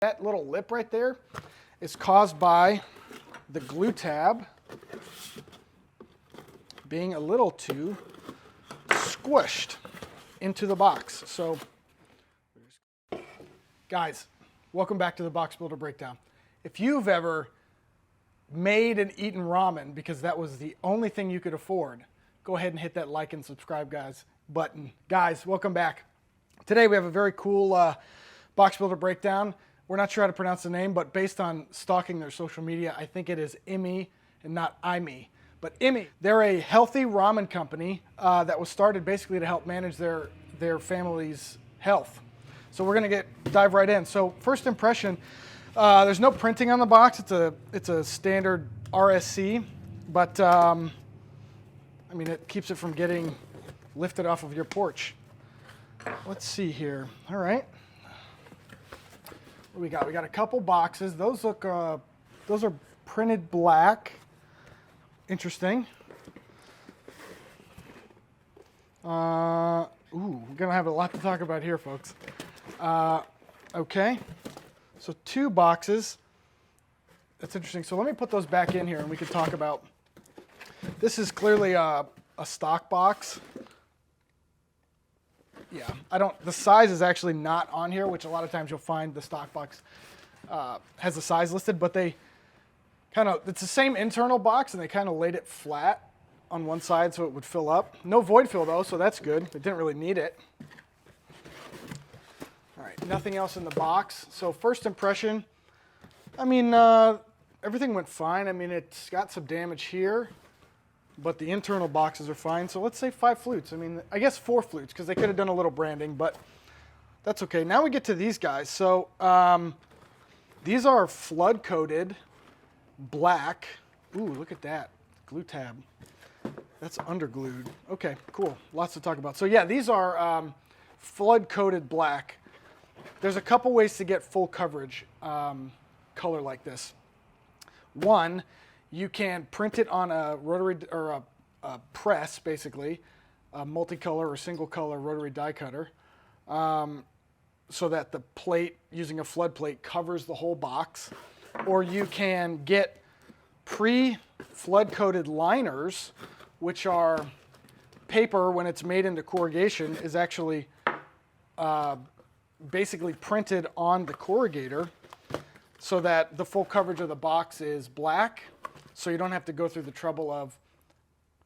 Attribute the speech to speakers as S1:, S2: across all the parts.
S1: That little lip right there is caused by the glue tab being a little too squished into the box. So, guys, welcome back to the BoxBuilder Breakdown. If you've ever made and eaten ramen because that was the only thing you could afford, go ahead and hit that like and subscribe button. Guys, welcome back. Today we have a very cool BoxBuilder Breakdown. We're not sure how to pronounce the name, but based on stalking their social media, I think it is Immi and not Immi. But Immi, they're a healthy ramen company that was started basically to help manage their family's health. So we're gonna dive right in. So first impression, there's no printing on the box. It's a standard RSC, but I mean, it keeps it from getting lifted off of your porch. Let's see here. All right. What do we got? We got a couple boxes. Those look, those are printed black. Interesting. We're gonna have a lot to talk about here, folks. Okay. So 2 boxes. That's interesting. So let me put those back in here and we can talk about. This is clearly a stock box. Yeah, the size is actually not on here, which a lot of times you'll find the stock box has the size listed, but it's the same internal box and they kind of laid it flat on one side so it would fill up. No void fill though, so that's good. It didn't really need it. All right, nothing else in the box. So first impression, I mean, everything went fine. I mean, it's got some damage here, but the internal boxes are fine. So let's say 5 flutes. I mean, I guess 4 flutes because they could have done a little branding, but that's okay. Now we get to these guys. So these are flood coated black. Ooh, look at that glue tab. That's underglued. Okay, cool. Lots to talk about. So yeah, these are flood coated black. There's a couple ways to get full coverage color like this. One, you can print it on a rotary or a press, basically, a multicolor or single color rotary die cutter, so that the plate, using a flood plate, covers the whole box. Or you can get pre-flood coated liners, which are paper when it's made into corrugation is actually basically printed on the corrugator so that the full coverage of the box is black. So you don't have to go through the trouble of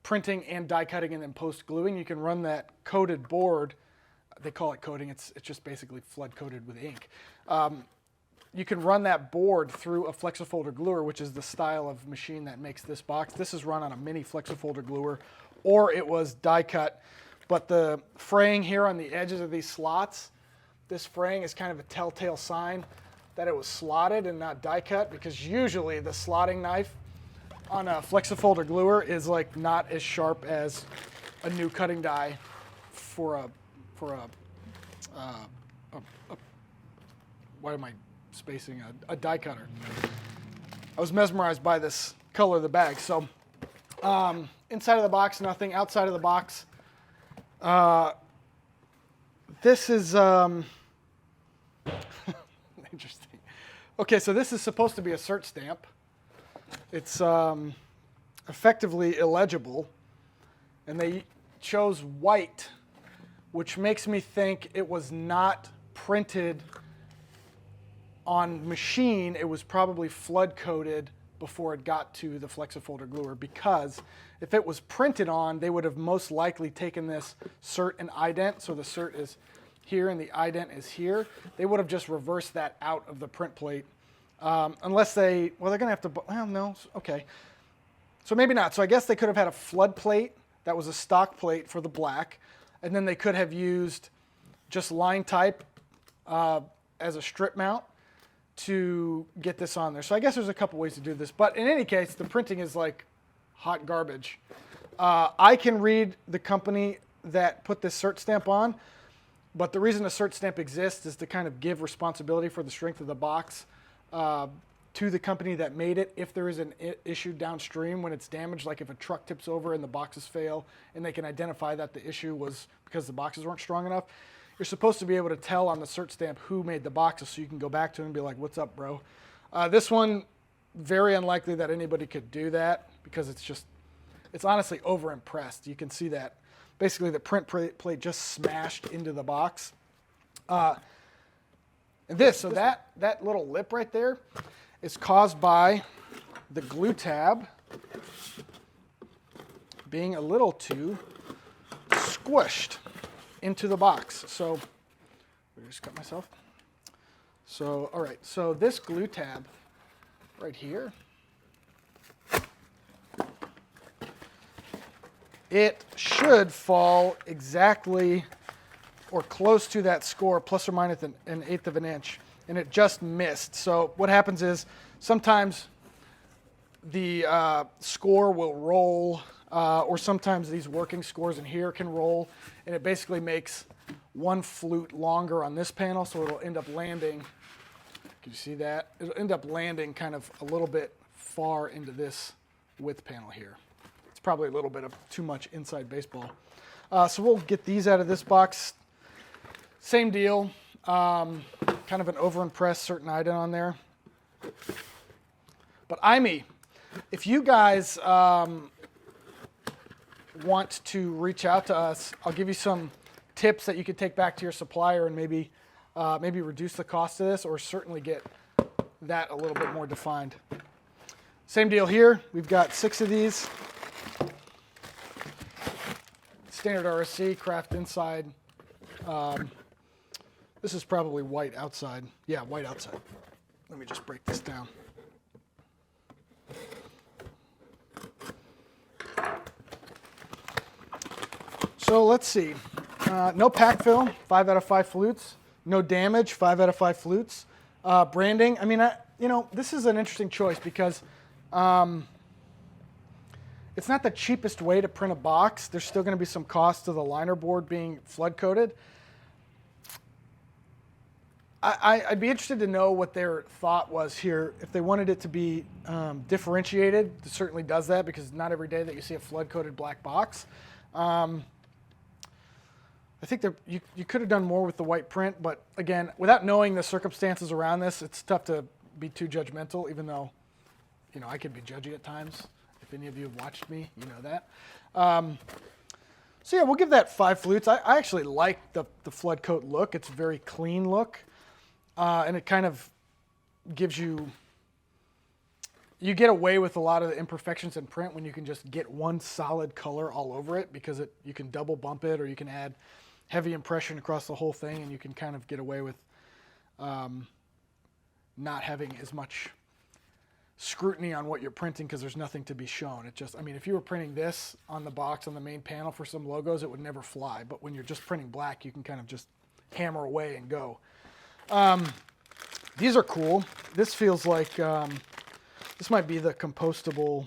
S1: printing and die cutting and then post gluing. You can run that coated board. They call it coating. It's just basically flood coated with ink. You can run that board through a Flexifolder gluer, which is the style of machine that makes this box. This is run on a mini Flexifolder gluer, or it was die cut. But the fraying here on the edges of these slots, this fraying is kind of a telltale sign that it was slotted and not die cut, because usually the slotting knife on a Flexifolder gluer is like not as sharp as a new cutting die for a why am I spacing a die cutter? I was mesmerized by this color of the bag. So inside of the box, nothing. Outside of the box, this is interesting. Okay, so this is supposed to be a cert stamp. It's effectively illegible, and they chose white, which makes me think it was not printed on machine. It was probably flood coated before it got to the Flexifolder gluer, because if it was printed on, they would have most likely taken this cert and ident, so the cert is here and the ident is here. They would have just reversed that out of the print plate. Unless they're going to have to, well, no, okay. So maybe not. So I guess they could have had a flood plate that was a stock plate for the black, and then they could have used just line type as a strip mount to get this on there. So I guess there's a couple ways to do this, but in any case, the printing is like hot garbage. I can read the company that put this cert stamp on, but the reason a cert stamp exists is to kind of give responsibility for the strength of the box to the company that made it if there is an issue downstream when it's damaged, like if a truck tips over and the boxes fail, and they can identify that the issue was because the boxes weren't strong enough. you're supposed to be able to tell on the cert stamp who made the boxes, so you can go back to them and be like, what's up, bro? This one, very unlikely that anybody could do that because it's honestly over-impressed. You can see that basically the print plate just smashed into the box. And so that little lip right there is caused by the glue tab being a little too squished into the box. So, I just cut myself. So, all right, so this glue tab right here, it should fall exactly or close to that score, plus or minus an 1/8 of an inch, and it just missed. So what happens is sometimes the score will roll, or sometimes these working scores in here can roll, and it basically makes one flute longer on this panel, so it'll end up landing. Can you see that? It'll end up landing kind of a little bit far into this width panel here. It's probably a little bit of too much inside baseball. So we'll get these out of this box. Same deal, kind of an over-impressed certain item on there. But Immi, if you guys want to reach out to us, I'll give you some tips that you could take back to your supplier and maybe reduce the cost of this, or certainly get that a little bit more defined. Same deal here. We've got 6 of these. Standard RSC, craft inside. This is probably white outside. Yeah, white outside. Let me just break this down. So let's see. No pack fill, 5 out of 5 flutes. No damage, 5 out of 5 flutes. Branding, I mean, this is an interesting choice because it's not the cheapest way to print a box. There's still going to be some cost to the liner board being flood coated. I'd be interested to know what their thought was here. If they wanted it to be differentiated, it certainly does that because not every day that you see a flood coated black box. I think you could have done more with the white print, but again, without knowing the circumstances around this, it's tough to be too judgmental, even though, I could be judgy at times. If any of you have watched me, you know that. So yeah, we'll give that 5 flutes. I actually like the flood coat look. It's a very clean look, and it kind of gives you get away with a lot of the imperfections in print when you can just get one solid color all over it, because you can double bump it, or you can add heavy impression across the whole thing, and you can kind of get away with not having as much scrutiny on what you're printing because there's nothing to be shown. If you were printing this on the box on the main panel for some logos, it would never fly. But when you're just printing black, you can kind of just hammer away and go. These are cool. This feels like this might be the compostable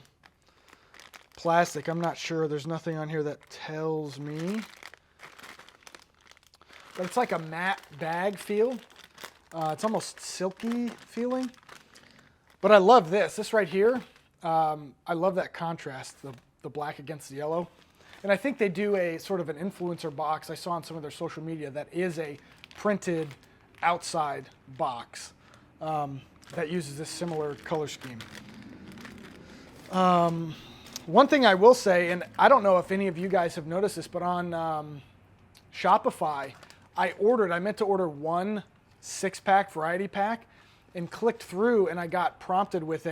S1: plastic. I'm not sure. There's nothing on here that tells me. But it's like a matte bag feel. It's almost silky feeling. But I love this. This right here, I love that contrast, the black against the yellow. And I think they do a sort of an influencer box. I saw on some of their social media that is a printed outside box that uses this similar color scheme. One thing I will say, and I don't know if any of you guys have noticed this, but on Shopify, I meant to order one 6-pack variety pack, and clicked through, and I got prompted with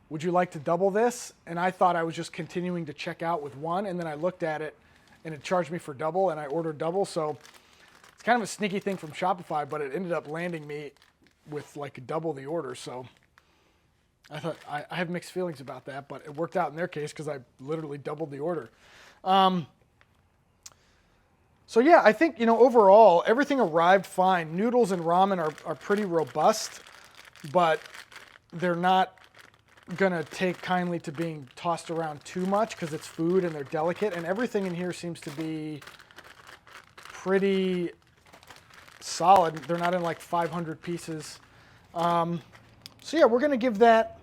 S1: would you like to double this? And I thought I was just continuing to check out with one, and then I looked at it, and it charged me for double, and I ordered double. So it's kind of a sneaky thing from Shopify, but it ended up landing me with like double the order. So I thought I have mixed feelings about that, but it worked out in their case because I literally doubled the order. So yeah, I think, overall, everything arrived fine. Noodles and ramen are pretty robust, but they're not going to take kindly to being tossed around too much because it's food and they're delicate. And everything in here seems to be pretty solid. They're not in like 500 pieces. So yeah, we're going to give that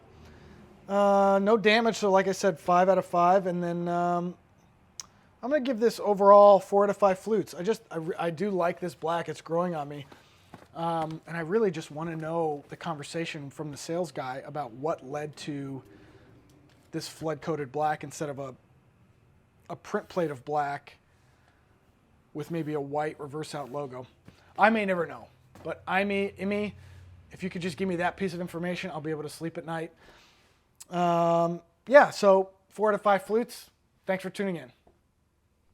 S1: no damage. So like I said, 5 out of 5. And then I'm going to give this overall 4 out of 5 flutes. I do like this black. It's growing on me. And I really just want to know the conversation from the sales guy about what led to this flood-coated black instead of a print plate of black with maybe a white reverse-out logo. I may never know, but Immi, if you could just give me that piece of information, I'll be able to sleep at night. Yeah, so 4 out of 5 flutes. Thanks for tuning in.